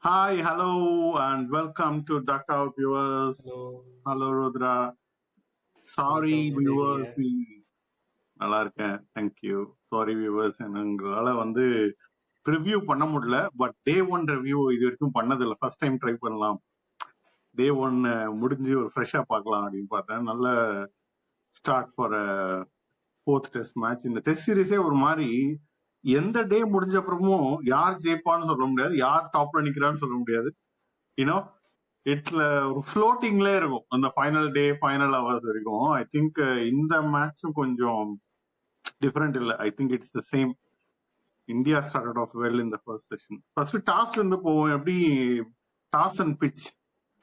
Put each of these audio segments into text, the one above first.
Hi, hello, and welcome to Duck Out viewers. Hello. Hello, Rudra. Sorry, வணக்கம். எப்படி இருக்கீங்க? viewers. நல்லா இருக்கேன். தேங்க்யூ. சாரி வியூவர்ஸ், எங்களால ரிவ்யூ பண்ண முடியல. பட் டே ஒன் ரிவ்யூ இது வரைக்கும் பண்ணதில்லை. ஃபர்ஸ்ட் டைம் ட்ரை பண்ணலாம். டே ஒன் முடிஞ்சு ஒரு ஃப்ரெஷ்ஷாக பார்க்கலாம் அப்படின்னு பார்த்தேன். நல்ல start for fourth test match. இந்த டெஸ்ட் சீரீஸே ஒரு மாதிரி எந்த டே முடிஞ்ச அப்புறமும் யார் ஜெயிப்பான்னு சொல்ல முடியாது, யார் டாப்ல நிக்கிறான்னு சொல்ல முடியாது. யூனோ இட்ல ஒரு ஃப்ளோட்டிங்ல இருக்கும் அந்த ஃபைனல் டே ஃபைனல் ஹவர்ஸ் வரைக்கும். ஐ திங்க் இந்த மேட்சும் கொஞ்சம் டிஃபரெண்ட் இல்லை. I think it's the same. India started off well in the first session. First டாஸ்ல இருந்து போவோம். எப்படி டாஸ் அண்ட் பிச்.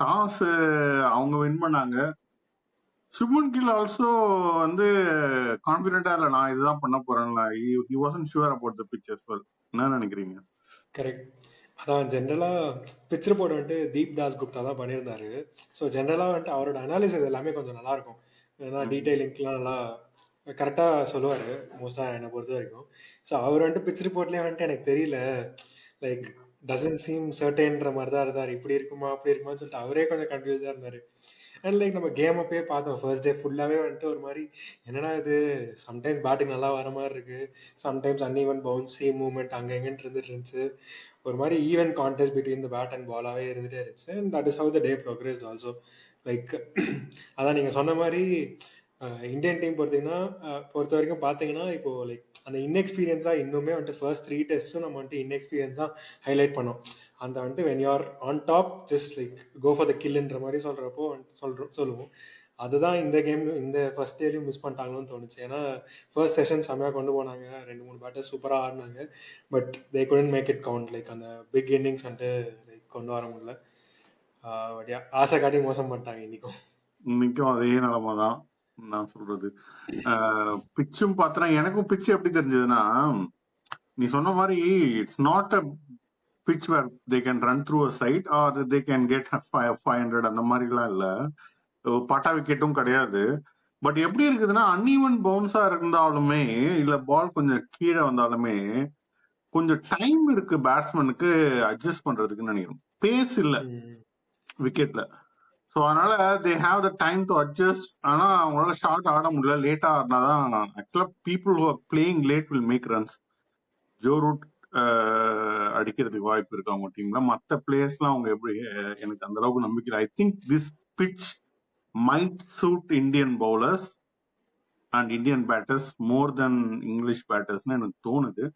டாஸ் அவங்க வின் பண்ணாங்க. சுப்மன் கில் ஆல்சோ கான்பிடண்டா இல்ல, நான் இதுதான் பண்ண போறேன்ல. He wasn't sure about the pitch as well. என்ன நினைக்கிறீங்க? கரெக்ட். அதான் ஜென்ரலாக pitch report Deep Dasgupta தான் பண்ணியிருந்தாரு. ஸோ ஜென்ரலாக அவரோட அனாலிசிஸ் எல்லாமே கொஞ்சம் நல்லா இருக்கும். ஏன்னா டீடைலிங்க்லாம் நல்லா கரெக்டாக சொல்லுவார் மோஸ்ட்டாக என்னை பொறுத்த வரைக்கும். ஸோ அவர் பிச் ரிப்போர்ட்லேயே எனக்கு தெரியல, லைக் டசன்ட் சீம் சர்டேன்ற மாதிரி தான் இருந்தார். இப்படி இருக்குமா அப்படி இருக்குமான்னு சொல்லிட்டு அவரே கொஞ்சம் கன்ஃபியூஸாக இருந்தார். அண்ட் லைக் நம்ம கேம் அப்பயே பார்த்தோம், ஃபர்ஸ்ட் டே ஃபுல்லாகவே ஒரு மாதிரி என்னடா இது, சம்டைம்ஸ் பேட்டிங் நல்லா வர மாதிரி இருக்கு, சம்டைம்ஸ் அன்ஈவன் பவுன்சி மூவ்மெண்ட் அங்கே எங்கேன்னு இருந்துச்சு. ஒரு மாதிரி even contest between the bat and பாலாகவே இருந்துகிட்டே இருந்துச்சு. And that is how the day progressed also. Like அதான் நீங்கள் சொன்ன மாதிரி இந்தியன் டீம் பொறுத்த வரைக்கும் பார்த்தீங்கன்னா இப்போ லைக் அந்த இன்எக்ஸ்பீரியன்ஸாக இன்னுமே ஃபர்ஸ்ட் 3 டெஸ்ட்டும் நம்ம இன்எக்ஸ்பீரியன்ஸாக ஹைலைட் பண்ணோம். அந்த when you are on top just like go for the கில்ன்ற மாதிரி சொல்றப்போ சொல்லுவோம். அதுதான் இந்த கேம் இந்த ஃபர்ஸ்ட் டேலையும் மிஸ் பண்ணிட்டாங்களோன்னு தோணுச்சு. ஏன்னா ஃபர்ஸ்ட் செஷன் செம்மையாக கொண்டு போனாங்க, 2-3 பேட்டர் சூப்பராக ஆடினாங்க. But they couldn't make it count. Like அந்த பிக் இன்னிங்ஸ் லைக் கொண்டு வர முடியல. பட் ஆசை காட்டி மோசம் பண்ணிட்டாங்க இன்னைக்கும். இன்னைக்கும் அதே நிலைமை தான் நான் சொல்றது. பிச்சும் பார்த்தனா எனக்கும் பிச்சு எப்படி தெரிஞ்சதுன்னா, நீ சொன்ன மாதிரி it's not a pitch where they can run through a side or they can get 500 அந்த மாதிரிலாம் இல்லை. பட்டா விக்கெட்டும் கிடையாது. பட் எப்படி இருக்குதுன்னா, அன்ஈவன் பவுன்ஸா இருந்தாலுமே இல்ல பால் கொஞ்சம் கீழே வந்தாலுமே கொஞ்சம் டைம் இருக்கு பேட்ஸ்மேனுக்கு அட்ஜஸ்ட் பண்றதுக்குன்னு நினைக்கிறேன். பேஸ் இல்லை விக்கெட்ல. ஸோ அதனால they have the time to adjust. ஆனா அவங்களால ஷார்ட் ஆட முடியல. லேட்டா ஆடினாதான் ஆக்சுவலா people who are playing late will make runs. Joe Root அடிக்கிறதுக்கு வாய்ப்பு இருக்கு அவங்க டீம்ல. மற்ற பிளேயர்ஸ்லாம் அவங்க எப்படி, எனக்கு அந்த அளவுக்கு நம்பிக்கை. I think this pitch might suit Indian bowlers and Indian batters more than English பேட்டர்ஸ்னு எனக்கு தோணுது.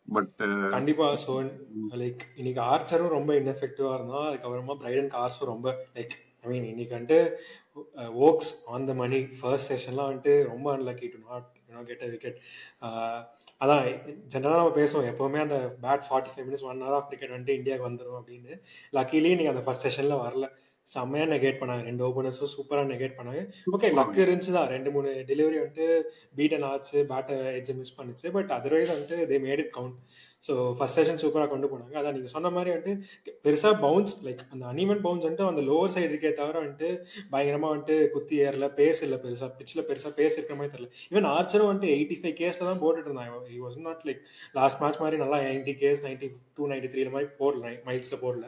பட் கண்டிப்பா. ஸோ லைக் இன்னைக்கு ஆர்ச்சரும் ரொம்ப இன்எஃபெக்டிவா இருந்தான். அதுக்கப்புறமா பிரைடன் கார்ஸும் ரொம்ப லைக் ஐ மீன் இன்னைக்கு Woakes on the money first செஷன்லாம் ரொம்ப unlucky to not get a wicket. அதான் ஜென்ரலாக நம்ம பேசுவோம் எப்பவுமே அந்த bad 45 minutes 1 hour of cricket இந்தியாவுக்கு வந்துடும் அப்படின்னு. லக்கிலி நீங்க அந்த ஃபர்ஸ்ட் செஷன்ல வரல. செம்மையா நெகேட் பண்ணாங்க, 2 ஓபனர்ஸும் சூப்பரா நெகேட் பண்ணாங்க. ஓகே லக் இருந்துச்சு தான், 2-3 டெலிவரி பீட்டன் ஆச்சு, பேட்டை எட்ஜ் மிஸ் பண்ணுச்சு. But otherwise they made it count. So first session சூப்பராக கொண்டு போனாங்க. அதான் நீங்கள் சொன்ன மாதிரி பெருசாக பவுன்ஸ் லைக் அந்த அன்இவன் பவுன்ஸ் அந்த லோவர் சைடு இருக்கே தவிர பயங்கரமாக குத்தி ஏறல. பேஸ் இல்லை பெருசாக, பிச்சில் பெருசாக பேஸ் இருக்கிற மாதிரி தெரியல. ஈவன் ஆர்ச்சரும் 85 கேஸ்ல தான் போட்டுட்டு இருந்தாங்க. He was not like last match மாதிரி நல்லா 90 கேஸ் 92 93 மாதிரி போடல, மைல்ஸ்ல போடல.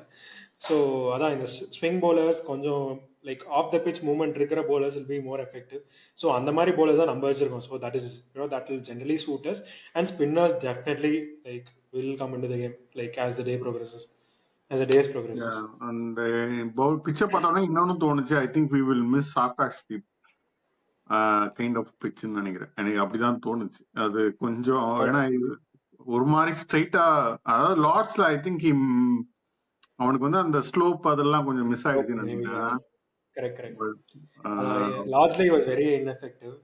ஸோ அதான் இந்த ஸ்விங் பவுலர்ஸ் கொஞ்சம் like off the pitch movement இருக்கிற bowlers will be more effective. So அந்த மாதிரி bowlers தான் நம்ம வச்சிருக்கோம். So that is that will generally suit us. And spinners definitely like will come into the game like as the day progresses, as the days progresses. And பிச்சை பார்த்தோன்னா இன்னொன்னு தோணுச்சு. I think we will miss Akash Deep kind of பிச்சுன்னு நினைக்கிறேன். எனக்கு அப்படிதான் தோணுச்சு. அது கொஞ்சம் ஏன்னா ஒரு மாதிரி ஸ்ட்ரைட்டா, அதாவது லார்ட்ஸ்ல ஐ திங்க் அவனுக்கு அந்த ஸ்லோப் அதெல்லாம் கொஞ்சம் மிஸ் ஆயிடுச்சுன்னு நினைக்கிறேன். கரெக்ட். லார்ட்ஸ்ல he was very ineffective.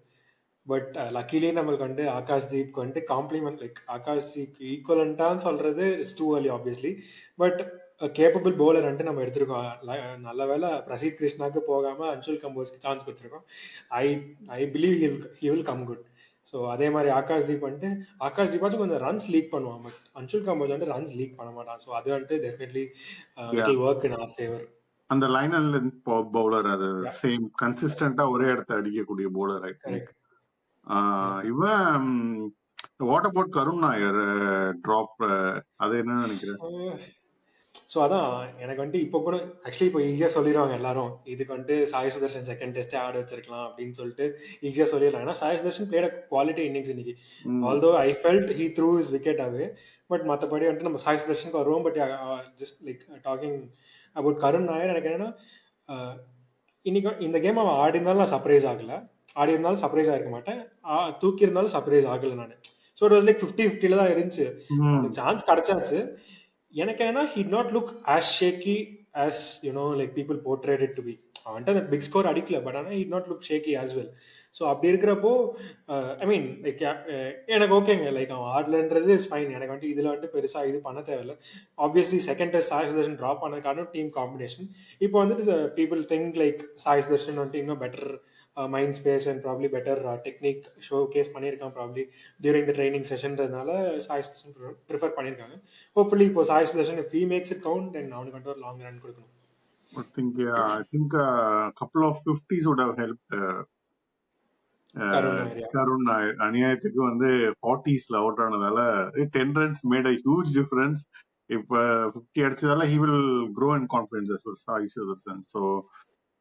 But luckily நம்மளுக்கு ஆகாஷ் தீப்க்கு காம்ப்ளிமெண்ட் லைக் ஆகாஷ் தீப் ஈக்குவலண்டான்னு சொல்றது is too early obviously. But capable bowler நம்ம எடுத்திருக்கோம். நல்ல வேலை பிரசீத் கிருஷ்ணாக்கு போகாம அன்சுல் கம்போஸ்க்கு சான்ஸ் கொடுத்துருக்கோம். I believe he will come good. So அதே மாதிரி ஆகாஷ் தீபாச்சும் கொஞ்சம் ரன்ஸ் லீக் பண்ணுவான். But Anshul Kamboj runs leak பண்ண மாட்டான். ஸோ அது definitely work in our favour. அந்த லைன் அண்ட் லென்த் பவுலர், அது சேம் கன்சிஸ்டன்டா ஒரே இடத்த அடிக்கக்கூடிய பவுலர். ஐ திங்க் இவன் what about Karun Nair drop, அது என்ன நினைக்கிறேன்? ஸோ அதான் எனக்கு வந்துட்டு இப்போ கூட ஆக்சுவலி இப்போ ஈஸியாக சொல்லிடுவாங்க எல்லாரும், இதுக்கு வந்துட்டு சாய் சுதர்ஷன் செகண்ட் டெஸ்ட்டே ஆட வச்சிருக்கலாம் அப்படின்னு சொல்லிட்டு ஈஸியாக சொல்லிடலாம். ஏன்னா Sai Sudharsan played quality innings இன்னைக்கு. Although I felt he threw his wicket away, but மற்றபடி வந்துட்டு நம்ம சாய் சுதர்ஷனுக்கு வருவோம். But just like talking about Karun Nair, எனக்கு என்னன்னா இன்னைக்கு இந்த கேம் அவன் ஆடி இருந்தாலும் நான் சர்ப்ரைஸ் ஆகல, ஆடி இருந்தாலும் சர்ப்ரைஸ் ஆகிருக்க மாட்டேன், தூக்கி இருந்தாலும் சர்ப்ரைஸ் ஆகல நான். ஸோ இட் வாஸ் லைக் 50-50 தான் இருந்துச்சு. சான்ஸ் கிடைச்சாச்சு. எனக்கு என்னன்னா he did not look as shaky as like people portrayed it to be. அவன்ட்டு அந்த பிக் ஸ்கோர் அடிக்கல, பட் ஆனால் he did not look shaky as well. So அப்படி இருக்கிறப்போ ஐ மீன் லைக் எனக்கு ஓகேங்க, லைக் அவன் ஆடலன்றது இஸ் ஃபைன். எனக்கு வந்துட்டு இதில் வந்துட்டு பெருசாக இது பண்ண தேவையில்லை. Obviously second test Sai Sudharsan drop பண்ணதுக்கான டீம் காம்பினேஷன். இப்போ வந்துட்டு people think like Sai Sudharsan வந்துட்டு இன்னும் better mind space and probably better technique showcase பண்ணியிருக்கான் ப்ராப்ளி டியூரிங் த ட்ரைனிங் செஷன்றதுனால சாய் சுதர்ஷன் ப்ரிஃபர் பண்ணியிருக்காங்க. ஹோப்ஃபுல்லி இப்போ Sai Sudarshan if he makes it count, then அவனுக்கு வந்துட்டு ஒரு லாங் ரன் கொடுக்கணும். I think a couple of 50s would have helped கருண் நாயர். அநியாயத்துக்கு வந்து 40ஸ்ல out ஆனதால 10 runs made a huge difference. இப்ப 50 அடிச்சதால he will grow in confidence as well, Sai Sudarshan. So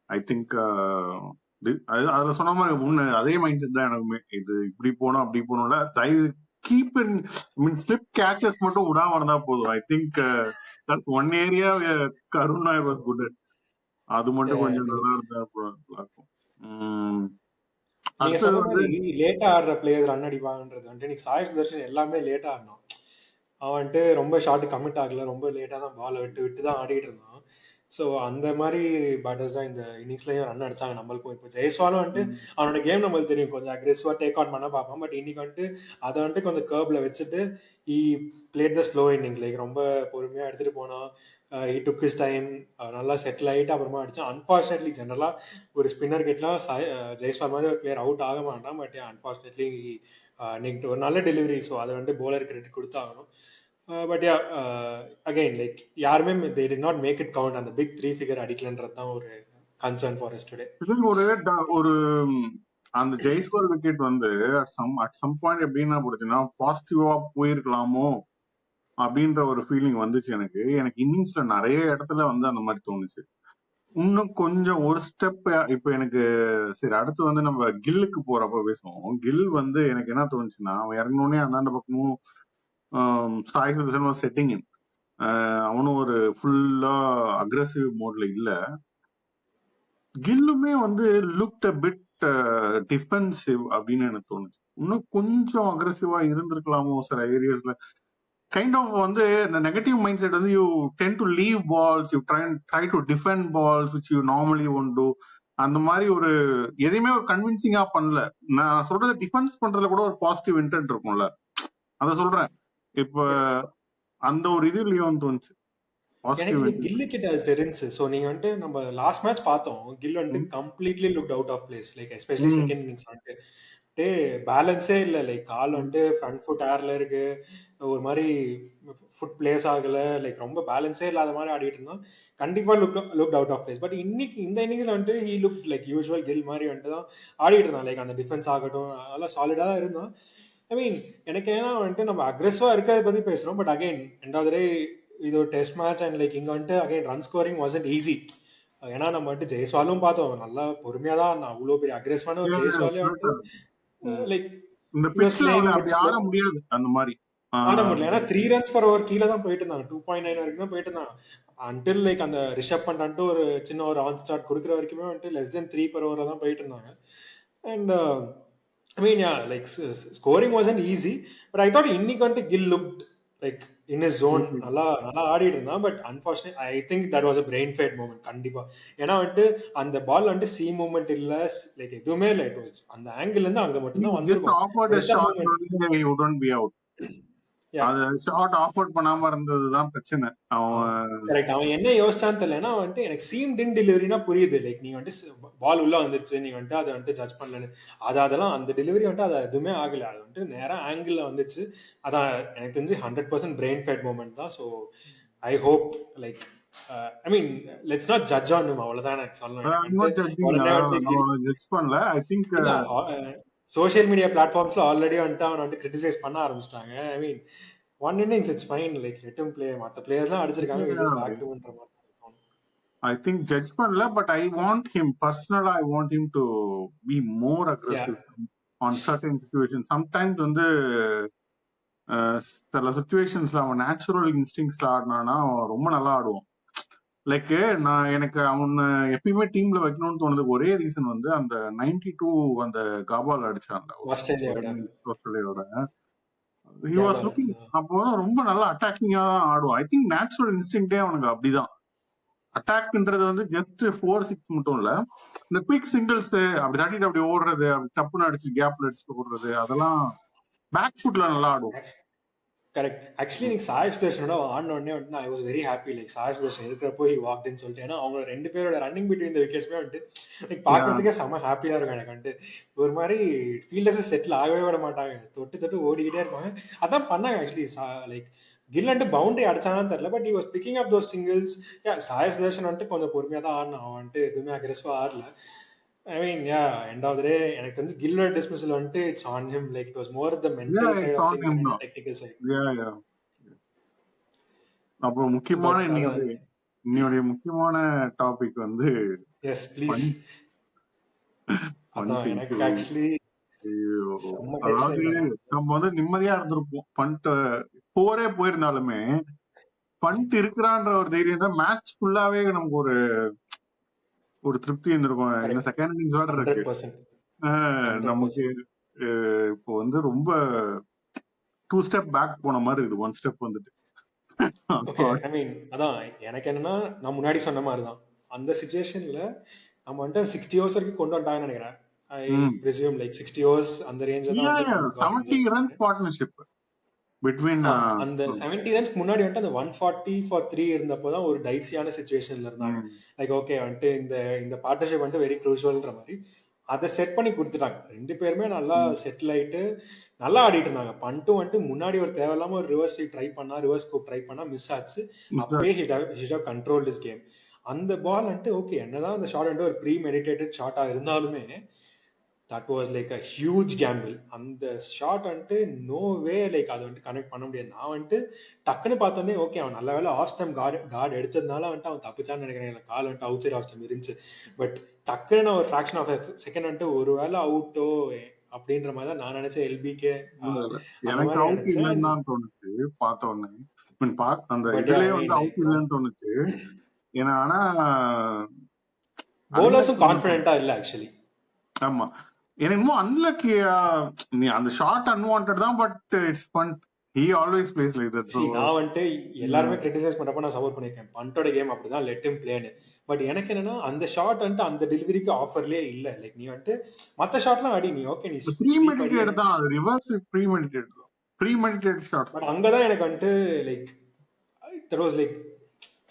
I think அதுல சொன்ன மாதிரி முன்ன அதே மைண்ட் செட் தான் எனக்குமே. இது இப்படி போனோம் அப்படி போனோம்ல, தயவு keep in mean slip catches மட்டும் விடாம இருந்தா போதும். I think that's one area Karun Nair was good. அது மட்டும் கொஞ்சம் நல்லா இருந்தா இருக்கும். நீங்க சொன்ன மாதிரி லேட்டா ஆடுற பிளேயர் ரன் அடிப்பாங்கன்றது வந்துட்டு இன்னைக்கு சாய் சுதர்ஷன் எல்லாமே லேட்டா ஆடினான். அவன் வந்துட்டு ரொம்ப ஷார்ட் கமிட் ஆகல, ரொம்ப லேட்டா தான் பால் விட்டு தான் ஆடிட்டு இருந்தான். ஸோ அந்த மாதிரி பேட்டர்ஸ் தான் இந்த இன்னிங்ஸ்லயும் ரன் அடிச்சாங்க நம்மளுக்கும். இப்போ ஜெய்ஸ்வாலும் வந்துட்டு அவனோட கேம் நம்மளுக்கு தெரியும், கொஞ்சம் அக்ரெசிவா டேக் ஆன் பண்ண பார்ப்பான். பட் இன்னைக்கு வந்துட்டு அதை வந்துட்டு கொஞ்சம் கர்ப்ல வச்சுட்டு he played the slow innings, like ரொம்ப பொறுமையா எடுத்துட்டு போனான். he took his time, நல்லா செட்டில் ஆகிட்டு அப்புறமா அடிச்சான். அன்பார்ச்சுனேட்லி ஜெனரலா ஒரு ஸ்பின்னர் கிட்டலாம் ஜெய்ஸ்வால் மாதிரி ஒரு பிளேயர் அவுட் ஆக மாட்டான். பட் அன்பார்ச்சுனேட்லி இன்னைக்கு ஒரு நல்ல டெலிவரி, ஸோ அதை வந்துட்டு போலர் கிரெடிட் கொடுத்தாகணும். பட் அகைன் லைக் யாருமே they did not make it count. அந்த பிக் 3 figure அடிக்கலன்றது தான் ஒரு கன்சர்ன் ஃபார் us today. ஒரு அந்த ஜெய்ஸ்வால் விக்கெட் வந்து அட் சம் பாயிண்ட் எப்படின்னா போடுச்சுன்னா பாசிட்டிவா போயிருக்கலாமோ அப்படின்ற ஒரு ஃபீலிங் வந்துச்சு எனக்கு. இன்னிங்ஸ்ல நிறைய இடத்துல வந்து அந்த மாதிரி தோணுச்சு. இன்னும் கொஞ்சம் ஒரு ஸ்டெப் இப்ப எனக்கு சரி, அடுத்து வந்து நம்ம கில்லுக்கு போறப்ப பேசுவோம். கில் வந்து எனக்கு என்ன தோணுச்சுன்னா, அவன் இறங்கினோடனே அந்தாண்ட பக்கமும் சாய் சுதர்ஷன் செட்டிங் இன், அவனும் ஒரு ஃபுல்லா அக்ரெசிவ் மோட்ல இல்ல. கில்லுமே வந்து லுக்ட் அ பிட் டிஃபென்சிவ் அப்படின்னு எனக்கு தோணுச்சு. இன்னும் கொஞ்சம் அக்ரெசிவா இருந்திருக்கலாமோ சில ஏரியாஸ்ல. கைண்ட் ஆஃப் வந்து இந்த நெகட்டிவ் மைண்ட் செட் வந்து you tend to leave balls, you try to defend balls which you normally won't do. அந்த மாதிரி ஒரு எதையுமே ஒரு கன்வின்சிங்கா பண்ணல. நான் சொல்றது டிஃபென்ஸ் பண்றதுல கூட ஒரு பாசிட்டிவ் இன்டென்ட் இருக்கும்ல, அதை சொல்றேன். இப்ப அந்த ஒரு இது இல்லையோன்னு தோணுச்சு. எனக்கு கில்லு கிட்ட அது தெரிஞ்சு. சோ நீங்க வந்துட்டு நம்ம லாஸ்ட் மேட்ச் பார்த்தோம், கில் வந்துட்டு completely looked out of place. Like especially second innings வந்துட்டு பேலன்ஸே இல்ல. லைக் கால் வந்துட்டு ஃப்ரண்ட் ஃபுட் ஏர்ல இருக்கு, ஒரு மாதிரி ஃபுட் பிளேஸ் ஆகல, லைக் ரொம்ப பேலன்ஸே இல்லாத மாதிரி ஆடிட்டு இருந்தான். கண்டிப்பா look out of place. But இன்னைக்கு இந்த இன்னிங்ஸ்ல வந்துட்டு he look like usual Gill மாதிரி வந்துட்டு தான் ஆடிட்டு இருந்தான். லைக் அந்த டிஃபென்ஸ் ஆகட்டும் நல்லா சாலிடா தான் இருந்தான். ஐ மீன் எனக்கு ஏன்னா வந்துட்டு நம்ம அக்ரெசிவா இருக்கிறத பத்தி பேசுறோம். But again end of the day இது ஒரு டெஸ்ட் மேட்ச் அண்ட் லைக் இங்க வந்துட்டு again run scoring wasn't easy. ஏன்னா நம்ம வந்துட்டு ஜெய்ஸ்வாலும் பார்த்தோம், நல்லா பொறுமையா தான், அவ்வளவு பெரிய அக்ரெசிவான ஒரு ஜெய்ஸ்வாலே வந்துட்டு லைக் ஆட முடியாது அந்த மாதிரி ஆட முடியல. ஏன்னா 3 runs per over கீழே தான் போயிட்டு இருந்தாங்க, 2.9 வரைக்கும் தான் போயிட்டு இருந்தாங்க. அன்டில் லைக் அந்த ரிஷப் பண்ணிட்டு ஒரு சின்ன ஒரு ஆன் ஸ்டார்ட் கொடுக்குற வரைக்குமே வந்துட்டு less than 3 per over தான் போயிட்டு இருந்தாங்க. And I mean, yeah, like scoring wasn't easy, but I thought இன்னைக்கு வந்துட்டு Gill looked like in his zone. நல்லா ஆடிட்டு இருந்தான். But unfortunate I think that was a brain fade moment கண்டிப்பா. ஏன்னா வந்துட்டு அந்த பால் வந்துட்டு சி மூவ்மெண்ட் இல்ல, லைக் எதுவுமே இல்ல. இட் வாஸ் அந்த ஆங்கிள் இருந்து அங்க மட்டும் தான் வந்திருக்கும். ஷாட் ஆஃபர் பண்ணாம இருந்ததுதான் பிரச்சனை. அவன் என்ன யோசிச்சான்னு தெரியல. வந்துட்டு எனக்கு சீம் டின் டெலிவரினா புரியுது. லைக் நீங்க வந்துட்டு பால் உள்ள வந்துருச்சு, நீங்க வந்துட்டு அதை வந்துட்டு ஜட்ஜ் பண்ணலன்னு. அதெல்லாம் அந்த டெலிவரி வந்துட்டு அது எதுவுமே ஆகல. அது வந்துட்டு நேரா ஆங்கிள் வந்துச்சு. அதான் எனக்கு தெரிஞ்சு 100% பிரெயின் ஃபேட் மூமெண்ட் தான். So I hope like I mean let's not judge on him, அவ்வளவுதான் எனக்கு சொல்லணும். சோசியல் மீடியா பிளாட்ஃபார்ம்ஸ்ல ஆல்ரெடி வந்துட்டு அவனை வந்துட்டு கிரிட்டிசைஸ் பண்ண ஆரம்பிச்சிட்டாங்க. I mean one innings it's fine, like let him play. மத்த பிளேயர்ஸ்லாம் அடிச்சிருக்காங்க, வி ஜஸ்ட் பேக் ஹிம்ன்ற மாதிரி தோணும். ஐ திங்க் ஜட்ஜ் பண்ணல, பட் ஐ வாண்ட் ஹிம் பர்சனலா, I want him to be more yeah aggressive on certain situation. Sometimes வந்து சில சுச்சுவேஷன்ஸ்ல அவன் நேச்சுரல் இன்ஸ்டிங்ஸ்ல ஆடினானா அவன் ரொம்ப நல்லா ஆடுவான். லைக் எனக்கு அவனை எப்பயுமே டீம்ல வைக்கணும்னு தோணுது ஒரே ரீசன் வந்து அந்த 92 அந்த காபால் அடிச்சான்ல ஆஸ்திரேலியாவோட ஆஸ்திரேலியாவோட. ஹி ஞாபகம் வாஸ் லுக்கிங் இருந்துச்சு. அப்போ ரொம்ப நல்லா அட்டாக்கிங்கா தான் ஆடுவான். ஐ திங்க் நேச்சுரல் இன்ஸ்டிங்கே அவனுக்கு அப்படிதான். அட்டாக்ன்றது வந்து ஜஸ்ட் 4-6 மட்டும் இல்ல, இந்த குயிக் சிங்கிள்ஸ் அப்படி தட்டிட்டு அப்படி ஓடுறது, அப்படி டப்புன்னு அடிச்சு கேப்ல அடிச்சுட்டு ஓடுறது, அதெல்லாம் பேக் ஃபுட்ல நல்லா ஆடுவோம். கரெக்ட். ஆக்சுவலி நீங்க சாய் சுதர்ஷனோட ஆடின உடனே வந்து I was very happy, like Sai Sudharsan இருக்கிறப்போ ஹி வாக்டுன்னு சொல்லிட்டு. ஏன்னா அவங்க ரெண்டு பேரோட ரன்னிங் பிட்வீன் த விக்கெட்ஸ்மே வந்துட்டு லைக் பாக்குறதுக்கே செம்ம ஹாப்பியா இருக்கும் எனக்கு வந்துட்டு. ஒரு மாதிரி ஃபீல்டர்ஸ் செட்டில் ஆகவே விட மாட்டாங்க, தொட்டு தொட்டு ஓடிக்கிட்டே இருப்பாங்க. அதான் பண்ணாங்க ஆக்சுவலி. லைக் கில் வந்துட்டு பவுண்டரி அடிச்சானான்னு தெரியல, but he was picking up those singles. Sai Sudharsan வந்துட்டு கொஞ்சம் பொறுமையா தான் ஆடினான், அவன் வந்துட்டு எதுவுமே அக்ரெசிவா ஆடல. I mean, yeah, end of the day, எனக்கு தெரிஞ்சு கில்லோட டிஸ்மிஸல் வந்துட்டு it's on him. Like it was more the mental side of thing than technical side. அப்புறம் முக்கியமான பட் அதான், இன்னையோடைய முக்கியமான டாபிக் வந்து எஸ் ப்ளீஸ். அதான் எனக்கு ஆக்சுவலி செம்ம டென்ஷன் அதாவது ஆயிட்டாங்க. நம்ம வந்து நிம்மதியா இருந்திருப்போம். பண்ட் போரே போயிருந்தாலுமே பண்ட் இருக்கிறான்ற ஒரு தைரியம் தான் மேட்ச் ஃபுல்லாவே நமக்கு ஒரு திருப்தி இருந்திருக்கும். இந்த செகண்ட் இன்னிங்ஸ் வேற இருக்கு 100%. நமக்கு. இப்போ வந்து ரொம்ப 2 ஸ்டெப் பேக் போன மாதிரி இருக்குது, 1 ஸ்டெப் வந்துட்டு. ஓகே, ஐ மீன் அதான் எனக்கு என்னன்னா, நான் முன்னாடி சொன்ன மாதிரி தான் அந்த சிச்சுவேஷன்ல நம்ம வந்துட்டு 60 ஓவர்ஸ் வரைக்கும் கொண்டு வந்துட்டாங்கன்னு நினைக்கிறேன். ஐ பிரிசியூம் லைக் 60 ஓவர்ஸ் அந்த ரேஞ்சில் தான் வந்து 70 ரன்ஸ் பார்ட்னர்ஷிப் பிட்வீன் அந்த 70 ரன்ஸ்க்கு முன்னாடி வந்துட்டு அந்த 140 ஃபார் 3 இருந்தப்போதான் ஒரு டைசியான சிச்சுவேஷன்ல இருந்தாங்க. லைக் ஓகே வந்துட்டு இந்த பார்ட்னர்ஷிப் வந்துட்டு வெரி க்ரூஷியல்ன்ற மாதிரி அதை செட் பண்ணி கொடுத்துட்டாங்க. ரெண்டு பேருமே நல்லா செட்டில் ஆயிட்டு நல்லா ஆடிட்டு இருந்தாங்க. பண்ட்டும் வந்துட்டு முன்னாடி ஒரு தேவையில்லாம ஒரு ரிவர்ஸ் ஸ்கோப் ட்ரை பண்ணா மிஸ் ஆச்சு. அப்பவே ஹி கண்ட்ரோல் திஸ் கேம். அந்த பால் வந்துட்டு ஓகே என்னதான் அந்த ஷாட் வந்துட்டு ஒரு ப்ரீ மெடிடேட்டட் ஷாட்டா இருந்தாலுமே that was like a huge gamble. அந்த ஷாட் வந்துட்டு நோ வே லைக் அது வந்துட்டு கனெக்ட் பண்ண முடியாது. நான் வந்துட்டு டக்குன்னு பார்த்தோன்னே ஓகே அவன் நல்ல வேலை ஆஃப் ஸ்டம் கார்டு எடுத்ததுனால வந்துட்டு அவன் தப்பிச்சான்னு நினைக்கிறேன். கால் வந்துட்டு அவுட் சைட் ஆஃப் ஸ்டம் இருந்துச்சு. பட் டக்குன்னு நான் ஒரு ஃபிராக்ஷன் ஆஃப் செகண்ட் வந்துட்டு ஒரு வேலை அவுட்டோ அப்படின்ற மாதிரி தான் நான் நினைச்சேன். எல்பிகே எனக்கு அவுட் இல்லைன்னு தான் தோணுச்சு பார்த்த உடனே. அந்த இதுலயே வந்து அவுட் இல்லைன்னு தோணுச்சு. ஏன்னா ஆனா பவுலர்ஸும் கான்ஃபிடென்ட்டா இல்ல ஆக்சுவலி. ஆமா, எனக்கு இன்னும் அன்லக்கியா நீ அந்த ஷாட் அன்வான்டட் தான், but it's Pant. he always plays like that. நான் வந்துட்டு எல்லாருமே கிரிட்டிசைஸ் பண்றப்ப நான் சப்போர்ட் பண்ணிருக்கேன், பண்டோட கேம் அப்படிதான், லெட் ஹிம் பிளேன்னு. பட் எனக்கு என்னன்னா அந்த ஷாட் வந்துட்டு அந்த டெலிவரிக்கு ஆஃபர்லயே இல்ல. லைக் நீ வந்துட்டு மத்த ஷாட்லாம் அடி, நீ ஓகே நீ ப்ரீமெடிடேட் தான், அது ரிவர்ஸ் ப்ரீமெடிடேட் ஷாட். பட் அங்கதான் எனக்கு வந்துட்டு like that was like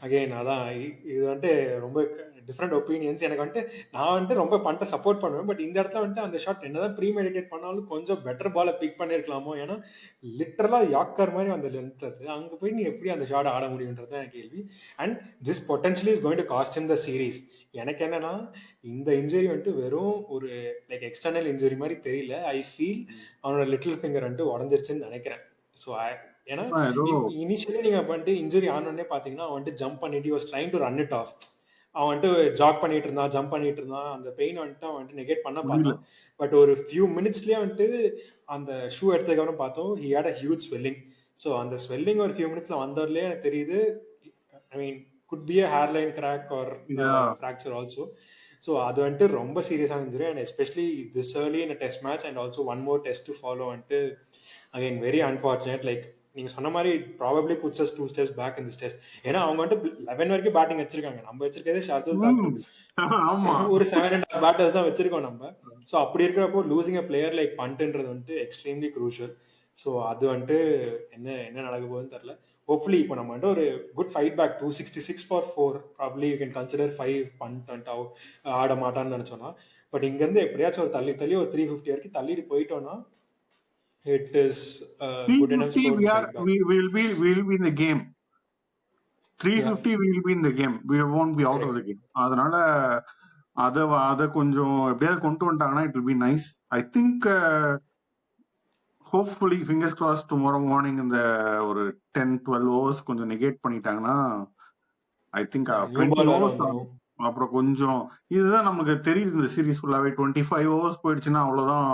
again அதான் இது வந்துட்டு ரொம்ப டிஃப்ரெண்ட் ஒப்பீனியன்ஸ். எனக்கு வந்துட்டு நான் வந்துட்டு ரொம்ப பண்ட சப்போர்ட் பண்ணுவேன். பட் இந்த இடத்துல வந்துட்டு அந்த ஷாட் என்னதான் ப்ரீ மெடிடேட் பண்ணாலும் கொஞ்சம் பெட்டர் பாலை பிக் பண்ணிருக்கலாமோ. ஏன்னா லிட்டரலா யாக்கர் மாதிரி அந்த லென்த் அது, அங்க போய் நீ எப்படி அந்த ஷாட் ஆட முடியும்ன்றது எனக்கு கேள்வி. And this potentially is going to cost in the series. எனக்கு என்னன்னா இந்த இன்ஜுரி வந்துட்டு வெறும் ஒரு லைக் எக்ஸ்டர்னல் இன்ஜுரி மாதிரி தெரியல. ஐ ஃபீல் அவனோட லிட்டில் ஃபிங்கர் வந்துட்டு உடஞ்சிருச்சுன்னு நினைக்கிறேன். ஸோ ஏன்னா இனிஷியலி நீங்க வந்துட்டு இன்ஜுரி ஆனோடனே பாத்தீங்கன்னா அவன் வந்துட்டு ஜம்ப் பண்ணிட்டு was trying to run it of. அவன் வந்துட்டு ஜாக் பண்ணிட்டு இருந்தான், ஜம்ப் பண்ணிட்டு இருந்தான். அந்த பெயின் வந்துட்டு அவன் வந்துட்டு நெகேட் பண்ண பார்த்தான். பட் ஒரு ஃபியூ மினிட்ஸ்லயே வந்துட்டு அந்த ஷூ எடுத்ததுக்கு அப்புறம் பார்த்தோம் he had a huge swelling. So அந்த ஸ்வெல்லிங் ஒரு ஃபியூ மினிட்ஸ்ல வந்ததுலயே எனக்கு தெரியுது, I mean could be a hairline crack or fracture also. So அது வந்துட்டு ரொம்ப சீரியஸான injury. And especially this early in test match and also one more test to follow வந்துட்டு அகைன் வெரி அன்ஃபார்ச்சுனேட். லைக் நீங்க சொன்ன மாதிரி probably puts us 2 steps back in this test. ஏன்னா அவங்க வந்துட்டு 11 வரைக்கும் பேட்டிங் வச்சிருக்காங்க. நம்ம வச்சிருக்கதே ஷார்துல் தாக்கூர் ஒரு 7.5 பேட்டர்ஸ் தான் வச்சிருக்கோம் நம்ம. ஸோ அப்படி இருக்கிறப்போ லூசிங் அ பிளேயர் லைக் பண்ட்ன்றது வந்துட்டு எக்ஸ்ட்ரீம்லி க்ரூஷியல். ஸோ அது வந்துட்டு என்ன நடக்க போகுதுன்னு தெரியல. ஹோப்ஃபுல்லி இப்போ நம்ம வந்துட்டு ஒரு good fight back 266 for 4 probably you can consider 5 Pant வந்துட்டு ஆட மாட்டான்னு நினைச்சோம்னா. பட் இங்க இருந்து எப்படியாச்சும் ஒரு தள்ளி ஒரு 350 வரைக்கும் தள்ளிட்டு போயிட்டோம்னா it is good enough score to fight back. we will be in the game. 350 we will be in the game. We won't be out of the game. அதனால அத கொஞ்சம் எப்படியாவது கொண்டு வந்துட்டாங்கன்னா it will be nice. I think hopefully fingers cross tomorrow morning இந்த ஒரு 10-12 overs கொஞ்சம் negate பண்ணிட்டாங்கன்னா ஐ திங்க் நியூ 20 பால் வேற ஓவர்ஸ் வந்துடும். அப்புறம் கொஞ்சம் இதுதான் நமக்கு தெரியுது இந்த சீரீஸ் ஃபுல்லாவே 25 ஓவர்ஸ் போயிடுச்சுன்னா அவ்வளவுதான்.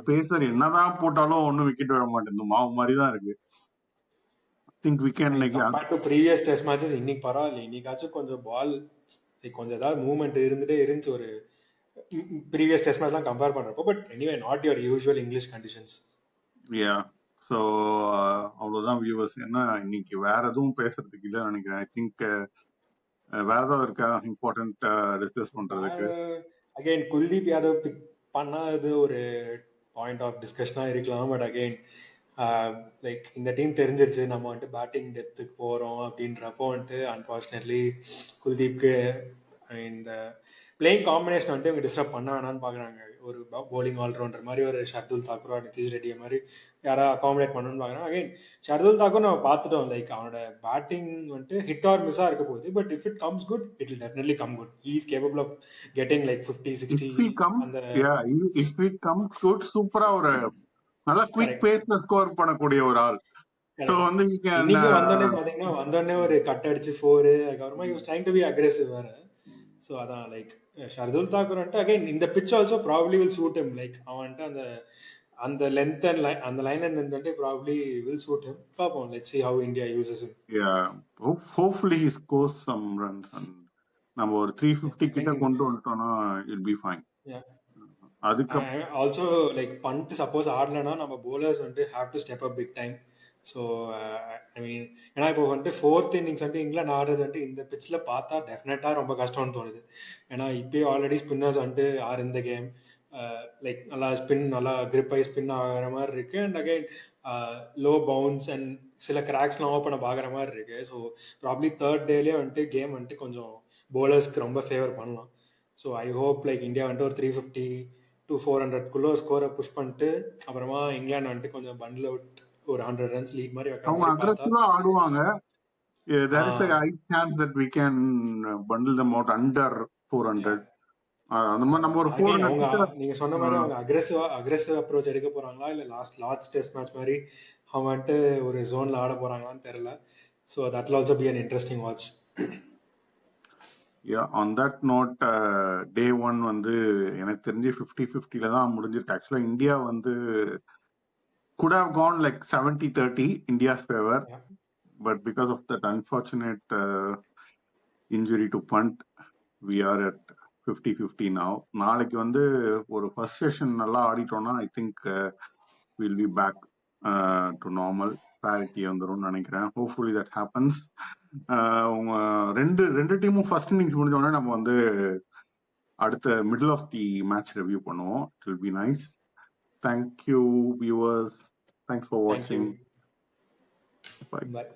பேசர் என்னதான் போட்டாலும் ஒன்னும் விக்கெட் விட மாட்டேங்குது, மாவு மாதிரி தான் இருக்கு. Think we can compared to previous test matches இன்னைக்கு பரவாயில்ல. இன்னைக்காச்சும் கொஞ்சம் பால் கொஞ்சம் ஏதாவது மூவ்மெண்ட் இருந்துட்டே இருந்துச்சு ஒரு ப்ரீவியஸ் டெஸ்ட் மேட்ச்லாம் கம்பேர் பண்றப்போ. But anyway not your usual English conditions. Yeah so அவ்வளோதான் வியூவர்ஸ். ஏன்னா இன்னைக்கு வேற எதுவும் பேசுறதுக்கு இல்லைன்னு நினைக்கிறேன். ஐ திங்க் வேற ஏதாவது இருக்கா இம்பார்ட்டன்ட் டிஸ்கஸ் பண்றதுக்கு? அகைன் குல்தீப் யாதவ் பிக் பண்ணாது ஒரு பாயிண்ட் ஆஃப் டிஸ்கஷனா இருக்கலாம். பட் அகைன் லைக் இந்த டீம் தெரிஞ்சிருச்சு நம்ம வந்துட்டு பேட்டிங் டெப்த்துக்கு போறோம் அப்படின்றப்போ வந்துட்டு அன்பார்ச்சுனேட்லி குல்தீப்க்கு இந்த பிளேயிங் காம்பினேஷன் வந்துட்டு இவங்க டிஸ்டர்ப் பண்ண வேணான்னு பாக்குறாங்க. ஒரு போலிங் ஆல்ரவுண்டர் மாதிரி ஒரு ஷர்துல் தாக்கூரா நிதிஷ் ரெட்டி மாதிரி யாராவது அகாமடேட் பண்ணணும்னு பாக்குறாங்க. அகைன் ஷர்துல் தாக்கூர் நம்ம பார்த்துட்டோம், லைக் அவனோட பேட்டிங் வந்துட்டு ஹிட் ஆர் மிஸ்ஸா இருக்க போகுது. But if it comes good it will definitely come good. He is capable of getting like 50-60 அந்த இஃப் இட் கம்ஸ் குட் சூப்பரா ஒரு நல்லா குயிக் பேஸ்ல ஸ்கோர் பண்ணக்கூடிய ஒரு ஆள். சோ வந்து இன்னைக்கு வந்தோடனே பாத்தீங்கன்னா வந்தோடனே ஒரு கட் அடிச்சு 4 அதுக்கப்புறமா use trying to be aggressive வேற. சோ அதான் லைக் ஷர்துல் தாக்கூர் வந்துட்டு அகைன் இந்த pitch also probably will suit him. Like அவன் வந்துட்டு அந்த லென்த் அண்ட் அந்த லைன் அண்ட் லென்த் வந்துட்டு ப்ராபப்லி வில் சூட் ஹிம். பாப்போம், let's see how India uses him. hopefully he scores some runs and நம்ம ஒரு 350 கிட்ட கொண்டு வந்துட்டோம்னா it'll be fine. அதுக்கு ஆல்சோ லைக் பண்ட் சப்போஸ் ஆடலனா நம்ம bowlers வந்துட்டு have to step up big time. So I mean ஏன்னா இப்போ வந்துட்டு 4th இன்னிங்ஸ் வந்துட்டு இங்கிலாந்து ஆடுறது வந்துட்டு இந்த பிச்சில் பார்த்தா டெஃபினட்டா ரொம்ப கஷ்டம்னு தோணுது. ஏன்னா இப்பயே ஆல்ரெடி ஸ்பின்னர்ஸ் வந்துட்டு ஆர் இந்த கேம் லைக் நல்லா ஸ்பின் நல்லா கிரிப் ஆகி ஸ்பின் ஆகிற மாதிரி இருக்கு. And again low bounce and சில கிராக்ஸ்லாம் ஓப்பன் ஆகிற மாதிரி இருக்கு. ஸோ ப்ராப்ளி 3rd டேலேயே வந்துட்டு கேம் வந்துட்டு கொஞ்சம் bowlersக்கு ரொம்ப ஃபேவர் பண்ணலாம். So I hope like India வந்துட்டு ஒரு 350 to 400 ஸ்கோரை புஷ் பண்ணிட்டு அப்புறமா இங்கிலாந்து வந்துட்டு கொஞ்சம் பண்டில் அவுட் ஒரு 100 runs லீட் மாதிரி வைக்கிற அவங்க மாதிரி அக்ரெசிவா ஆடுவாங்க. there is a high chance that we can bundle them out under 400. அந்த மாதிரி நம்ம ஒரு 400 நீங்க சொன்ன மாதிரி அவங்க அக்ரெசிவ் அப்ரோச் எடுக்க போறாங்களா இல்ல லாஸ்ட் டெஸ்ட் மேட்ச் மாதிரி அவங்க வந்துட்டு ஒரு ஜோன்ல ஆட போறாங்களான்னு தெரியல. So that will also be an interesting watch. on that note day 1 வந்து எனக்கு தெரிஞ்சு 50-50ல தான் முடிஞ்சிருக்கு. ஆக்சுவலா இந்தியா வந்து could have gone like 70-30 India's favor, but because of that unfortunate injury to punt we are at 50-50 now. நாளைக்கு வந்து ஒரு ஃபர்ஸ்ட் செஷன் நல்லா ஆடிட்டோம்னா I think will be back to normal parity வந்துரும்னு நினைக்கிறேன். Hopefully that happens. உங்க ரெண்டு டீமும் ஃபர்ஸ்ட் இன்னிங்ஸ் முடிஞ்சோடனே நம்ம வந்து அடுத்த middle of the match review பண்ணுவோம். It will be nice. Thank you viewers. Thanks for watching. Bye.